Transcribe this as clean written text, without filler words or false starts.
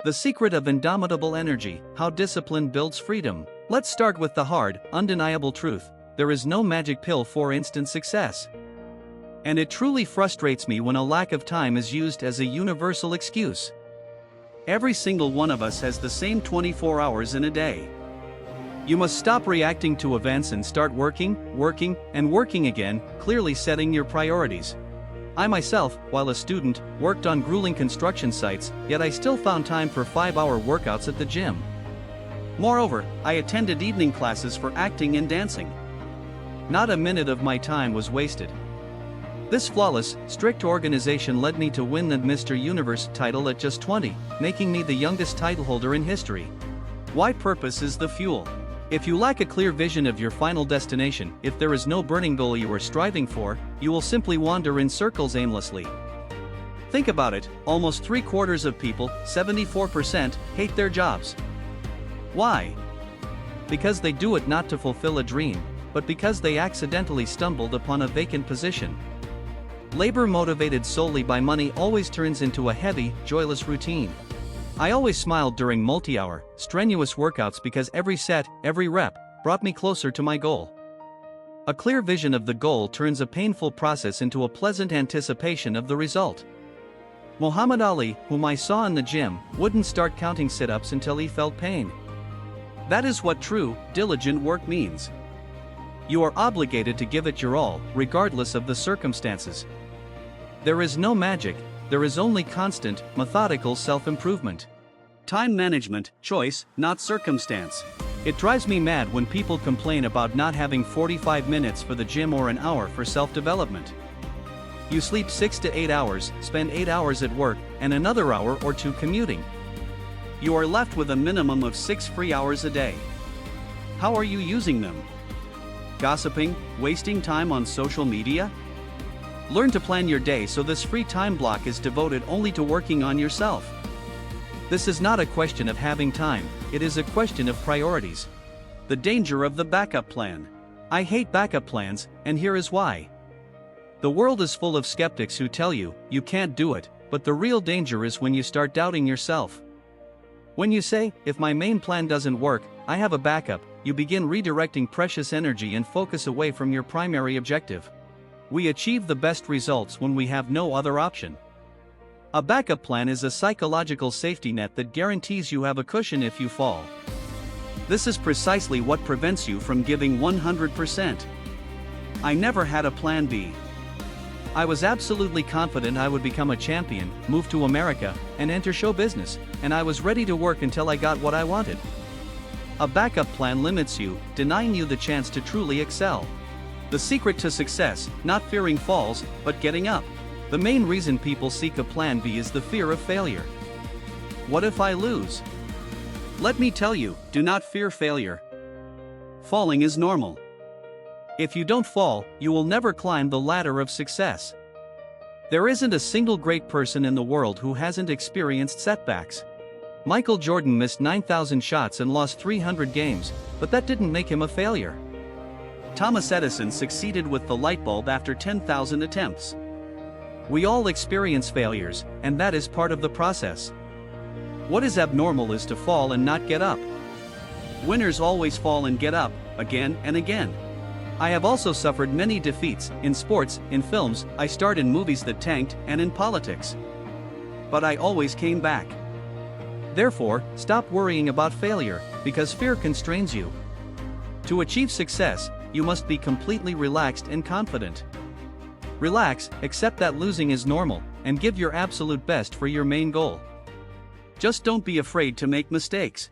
The Secret of Indomitable Energy, How Discipline Builds Freedom. Let's start with the hard, undeniable truth. There is no magic pill for instant success. And it truly frustrates me when a lack of time is used as a universal excuse. Every single one of us has the same 24 hours in a day. You must stop reacting to events and start working again, clearly setting your priorities. I myself, while a student, worked on grueling construction sites, yet I still found time for 5-hour workouts at the gym. Moreover, I attended evening classes for acting and dancing. Not a minute of my time was wasted. This flawless, strict organization led me to win the Mr. Universe title at just 20, making me the youngest title holder in history. Why purpose is the fuel. If you lack a clear vision of your final destination, if there is no burning goal you are striving for, you will simply wander in circles aimlessly. Think about it, almost 3/4 of people, 74%, hate their jobs. Why? Because they do it not to fulfill a dream, but because they accidentally stumbled upon a vacant position. Labor motivated solely by money always turns into a heavy, joyless routine. I always smiled during multi-hour, strenuous workouts because every set, every rep, brought me closer to my goal. A clear vision of the goal turns a painful process into a pleasant anticipation of the result. Muhammad Ali, whom I saw in the gym, wouldn't start counting sit-ups until he felt pain. That is what true, diligent work means. You are obligated to give it your all, regardless of the circumstances. There is no magic. There is only constant, methodical self-improvement. Time management, choice, not circumstance. It drives me mad when people complain about not having 45 minutes for the gym or an hour for self-development. You sleep 6 to 8 hours, spend 8 hours at work, and another hour or 2 commuting. You are left with a minimum of 6 free hours a day. How are you using them? Gossiping, wasting time on social media? Learn to plan your day so this free time block is devoted only to working on yourself. This is not a question of having time, it is a question of priorities. The danger of the backup plan. I hate backup plans, and here is why. The world is full of skeptics who tell you, you can't do it, but the real danger is when you start doubting yourself. When you say, if my main plan doesn't work, I have a backup, you begin redirecting precious energy and focus away from your primary objective. We achieve the best results when we have no other option. A backup plan is a psychological safety net that guarantees you have a cushion if you fall. This is precisely what prevents you from giving 100%. I never had a plan B. I was absolutely confident I would become a champion, move to America, and enter show business, and I was ready to work until I got what I wanted. A backup plan limits you, denying you the chance to truly excel. The secret to success, not fearing falls, but getting up. The main reason people seek a plan B is the fear of failure. What if I lose? Let me tell you, do not fear failure. Falling is normal. If you don't fall, you will never climb the ladder of success. There isn't a single great person in the world who hasn't experienced setbacks. Michael Jordan missed 9,000 shots and lost 300 games, but that didn't make him a failure. Thomas Edison succeeded with the light bulb after 10,000 attempts. We all experience failures, and that is part of the process. What is abnormal is to fall and not get up. Winners always fall and get up, again and again. I have also suffered many defeats, in sports, in films, I starred in movies that tanked, and in politics. But I always came back. Therefore, stop worrying about failure, because fear constrains you. To achieve success, you must be completely relaxed and confident. Relax, accept that losing is normal, and give your absolute best for your main goal. Just don't be afraid to make mistakes.